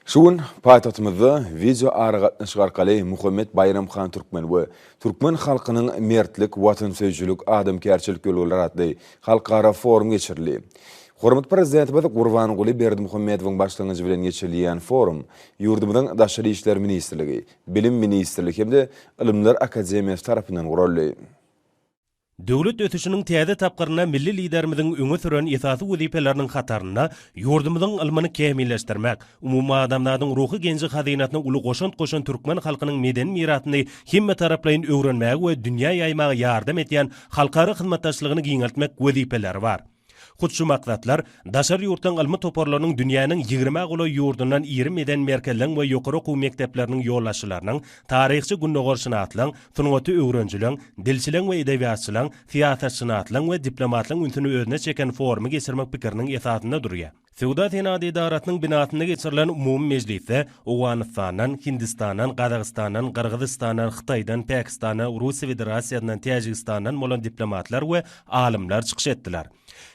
Şuun paytahtımızda video aragatnaşyk arkaly Muhammed Bayramxan Türkmen we Türkmen halkynyň mertlik, watansöýçülük, adamkärçilik ýolları adly halkara forum geçirildi. Hormat prezidentimiz Gurbanuly Berdimuhammedowyň başlangyjy bilen geçirilýän forum ýurdumyzyň Daşary işler ministrligi, Bilim ministrligi hemde Ilimler Akademiýasy tarapyndan guruldy. Döwlet ötüşiniň täze tapgyryna milli liderimiziň öňe süren esasy wezipeleriniň hataryna ýurdumyzyň ilmini kämilleşdirmek, umumy adamlaryň ruhy genji hazynatyna uly goşan türkmen halkynyň meden miratyny himme taraplaryň öwrenmäge we dünýä ýaymagy ýardam etýän halkara hyzmatdaşlygyny giňeltmek wezipeleri bar. Şu maksatlar Daşary ýurtlaryň ilmi toparlarynyň dünýäniň 20 goly ýurdundan 20 meden merkezleň we ýokary okuw mekdepleriniň ýollaşylarynyň taryhçy günnogorşynatylaryň, sungaty öwrençileň, dilçileň we edebiýatçylaryň, siýasatçylaryň we diplomatlaryň üntüni özüne çeken forumy geçirmek pikiriniň esasynda durýar. Sewda Tenadi idaratynyň binasynda geçirilen umumy mejlisde Owganystandan, Hindistandan, Gazagstandan, Qyrgyzstandan, Hytaýdan, Pakistandan, Russiýa Federasiýasyndan, Täjikistandan bolan diplomatlar we alimler çykyş etdiler.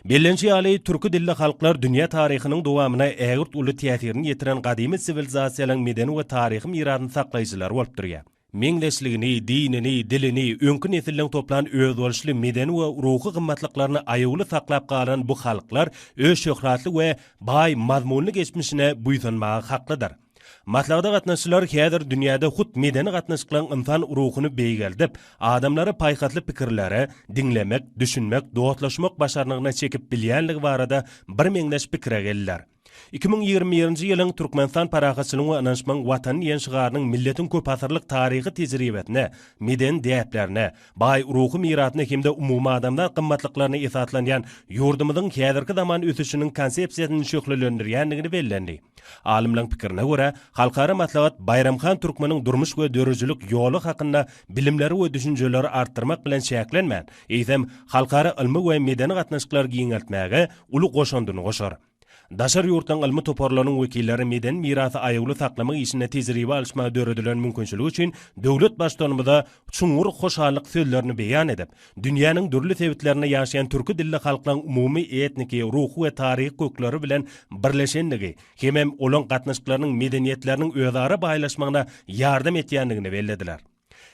Bellençi ýaly türkü dilli halklar dünýä taryhynyň dowamyna ägirt uly täsirini ýetiren gadymy sivilizasiýalaryň medeni we taryhy mirasyny saklaýjylar bolup durýar. Meňleşligini, dinini, dilini, öňkü nesilleň toplan öz bolşly medeni we ruhy gymmatlyklaryny aýagly saklap galan bu halklar öz şöhratly we baý mazmunly geçmişine buýsanmagy haklydyr. Matlagda gatnaşylar häzir dünýäde hut medeni gatnaşyklaryň insan ruhyny beýgeldip, adamlary paýhatly pikirlere dinlemek, düşünmek, dowatlaşmak başarnygyna çekip bilýänligi barada bir meňleş pikire geldiler. 2020-nji ýylyň Türkmenistan parahaçylygyň we ananşmaň watany ýenşigarynyň milletin köp asyrlyk taryhy tejribetine, meden däplerine, baý ruhy miratyna hemde umumy adamlar gymmatlyklaryna esaslanýan ýurdumyzyň häzirki zaman ösüşiniň konsepsiýasyny şöhrelendirýändigini bellendi. Alimlaryň pikirine görä, halkara matlagat Bayramxan Türkmeniň durmuş we dörejlik ýoly hakynda bilimleri we düşünjeleri artdyrmak bilen şäklenmän, eýsem halkara ilmi we medeni gatnaşyklary giňeltmäge uly goşandyny goşar. Daşary ýurtlaryň ilmi toparlarynyň wekilleri meden mirasy aýagly saklamak işine tejribe alşmagy döredilen mümkinçiligi üçin döwlet başdanmyda çuňur hoşallyk sözlerini beýan edip, dünýäniň dürli sebitlerine ýaşaýan türkü dilli halklaryň umumy etniki, ruhy we taryhy kökleri bilen birleşendigi, hemem olan gatnaşyklarynyň medeniýetleriniň özara baýlaşmagyna ýardam etýändigini bellediler.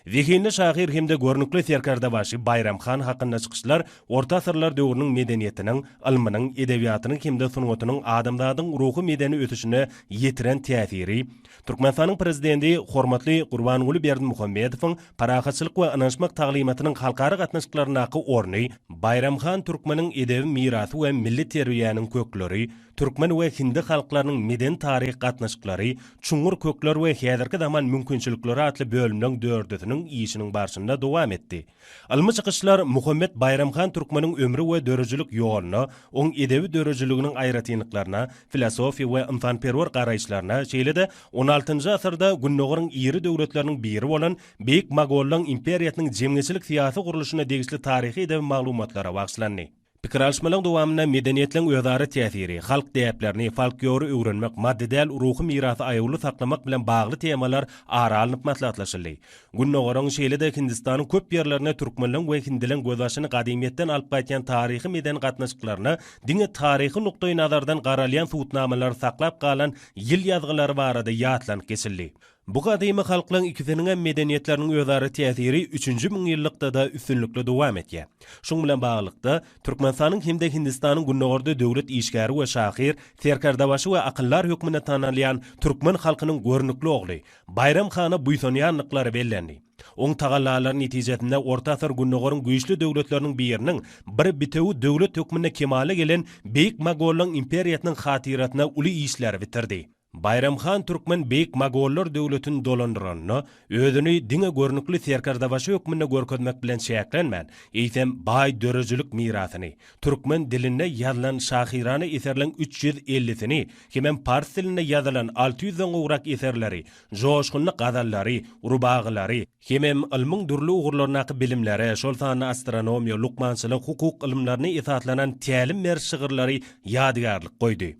Zihinde şahir hemde görnükli serkarda başı Bayramxan hakkında çıkışlar orta asırlar döwrüniň medeniýetiniň, ilminiň, edebiýatynyň hemde sungatynyň adamlaryň ruhy medeni ötüşine ýetiren täsiri, Türkmenistanyň prezidenti hormatly Gurbanuly Berdimuhammedowyň parahaçylyk we ananşmak taglimatynyň halkara gatnaşyklarynaky orny, Bayramxan Türkmeniň edebi mirasy we milli terbiýanyň kökleri, Türkmen we Hindi halklarynyň meden taryhy gatnaşyklary, çuňur kökler we häzirki zaman mümkinçilikleri atly bölümden dördüsiniň işiniň barşynda dowam etdi. Ilmi çykyşlar Muhammed Bayramxan Türkmeniň ömrü we dörejilik ýoluny, oň edebi dörejiliginiň aýratynlyklaryna, filosofiýa we insanperwer garaýşlaryna, şeýle-de 16-njy asyrda günnogaryň iri döwletleriniň biri bolan Beýik Mogollaň imperiýatynyň jemgyçilik syýasy guruluşyna degişli taryhy edebi maglumatlara bagşlandy. Pikir alşmalaryň dowamyna medeniýetleň özara täsiri, halk däplerini, folklory öwrenmek, maddedäl ruhy mirasy aýagly saklamak bilen bagly temalar aralanyp matlatlaşyldy. Günnogaryň şeýle-de Hindistanyň köp ýerlerine türkmenleň we hindileň gözaşyny gadymyetden alyp gaýtan taryhy meden gatnaşyklaryna diňe taryhy nukdaýy nazardan garalýan futnamalar saklap galan ýyl ýazgylary barada ýatlanyp geçildi. Bu gadymy halklaryň ikisiniň medeniýetleriniň özara täsiri 3-nji müňýyllykda da üstünlikle dowam etýär. Şoň bilen baglykda Türkmenistanyň hemde Hindistanyň günnogarda döwlet işgäri we şahir, serkardabaşy we akyllar hökmüne tanalýan türkmen halkynyň görnükli ogly Bayramxana buýsanýanlyklary bellendi. Oň tagallalaryň netijesinde orta asır günnogaryň güýçli döwletleriniň biriniň bir bitewi döwlet hökmüne kemale gelen Beýik Mogollaň imperiýatynyň hatiratyna uly işler bitirdi. Bayramxan Türkmen Beýik Mogollar döwletini dolandyranyny, özüni diňe görnükli serkardabaşy hökmüne görkezmek bilen şäklenmän, eýsem baý dörejilik mirasyny, türkmen dilinde ýazylan şahirany eserleň 350-sini, hemem pars dilinde ýazylan 600-den gowrak eserleri, joşgunly gazallary, urbagylary, hemem ilmiň dürli ugurlarynaky bilimleri, şol sany astronomiýa, lukmançylyk, hukuk ilmlaryny esatlanan tälim merşigirleri ýadygarlyk goýdy.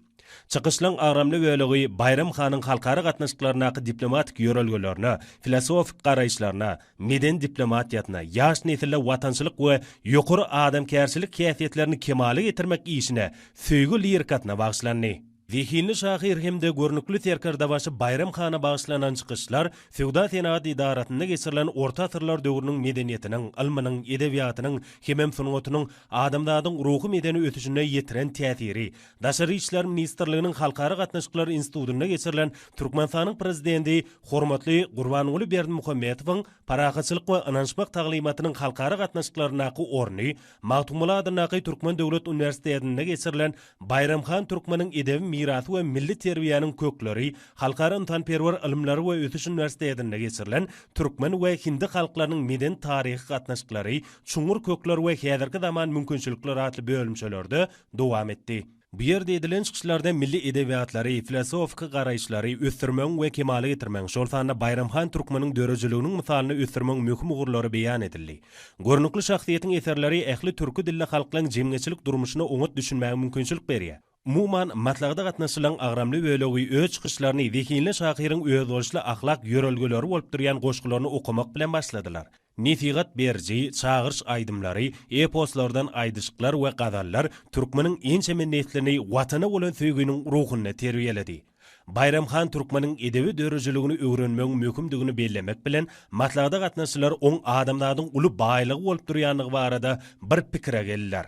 Çykyşlaryň aramly bölegi Bayramxanyň halkara gatnaşyklarynaky diplomatik ýörelgelerini, filosofik garaýşlaryna, meden diplomatiýatyna, ýaş nesille watançylyk we ýokary adamkärçilik käsiýetlerini kemale getirmek işine, söýgü lirikatyna bagşlandy. Zihinli şahir hem de görnüklü terkardavaşı Bayram Xana bağışlanan çıkışlar Feodal Senat idaratında geçirilen orta asırlar döwrüniň medeniyetiniň, ilminiň, edebiýatynyň, hemem sunugatynyň adamdadyň ruhy medeni ötüşine yetiren täsiri, Daşary işler ministrliginiň halkara gatnaşyklar institutuna geçirilen Türkmenistanyň prezidenti hormatly Gurbanuly Berdimuhammedowyň paragaçylyk we ynançmak taglimatynyň halkara gatnaşyklaryna orny, Magtumuladynaky Türkmen Döwlet Üniversitetinde geçirilen Bayramxan Türkmeniň edebi mirasy we milli terbiýanyň kökleri, halkara yntanperwer ilimleri we ötüş üniversitetinde geçirilen Türkmen we Hindi halklarynyň meden taryhy gatnaşyklary, çuňur kökler we häzirki zaman mümkinçilikleri atly bölümçelerde dowam etdi. Bu yerde edilen çıkışlarda milli edebiýatlary, filosofik garaýşlary ösdürmeň we kemale getirmeň, şol sanda Bayramxan Türkmeniň dörejiliğiniň misalyny ösdürmeň möhüm ugurlary beýan edildi. Görnükli şahsiýetiň eserleri ähli türkü dilli halklaryň jemgyçilik durmuşyna oňat düşünmäge mümkinçilik berýär. Umuman matlagda gatnaşylan agramly bölegi öz çıkışlaryny Zihinli şahyryň öz bolşly ahlak ýörelgeleri bolup durýan goşgularyny okumak bilen başladylar. Nesigat berji, çağırış aydymlary, eposlardan aýdyşyklar we gazallar türkmeniň ençeme neslini watana bolan söýgüniň ruhyny terbiýeledi. Bayramxan Türkmeniň edebi dörejiliğini öwrenmek möhümdigini bellemek bilen matlagda gatnaşylar oň adamlaryň uly baýlygy bolup durýanlygy barada bir pikire geldiler.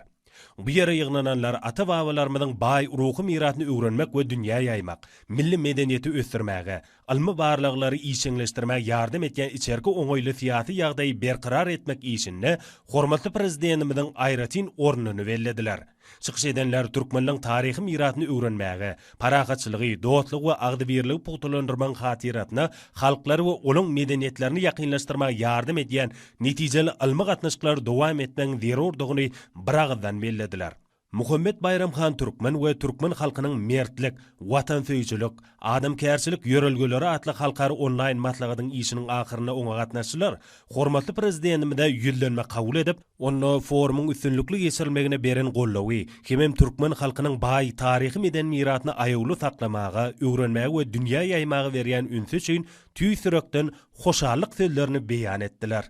Bu yere yığınanlar ata-babalarymyzyň baý ruhy mirasyny öwrenmek we dünýä ýaymak, milli medeniýeti ösdürmäge, ilmi barlyklary işçileşdirmäge ýardam etýän içerki oňoýly syýasy ýagdaýy berqarar etmek işinde hormatly prezidentimiziň aýratyn ornuny bellediler. Çıkış edenler Türkmenliň taryhy mirasyny öwrenmäge, paragaçylygy, dostlyk we agdybirligi pugtulandyrman hatiratyna halklary we olaň medeniýetlerini ýakynlaşdyrmaga ýardam edýän netijeli ilmi gatnaşyklar dowam etmeň zerurdygyny biragdan bellediler. Muhammed Bayramxan Türkmen we Türkmen halkynyň mertlik, watansöýçilik, adamkärçilik ýörelgeleri atly halkary online matlagadyň işiniň ahyryna oňa gatnaşylar. Hormatly prezidentimide ýüllenme kabul edip, onu forumyň üstünlükli geçirilmegine beren gollawy, hemem Türkmen halkynyň baý taryhy meden mirasyny aýawly saklamaga, öwrenmäge we dünýä ýaymaga berýän ünsü üçin tüýsürekden hoşallyk sözlerini beýan etdiler.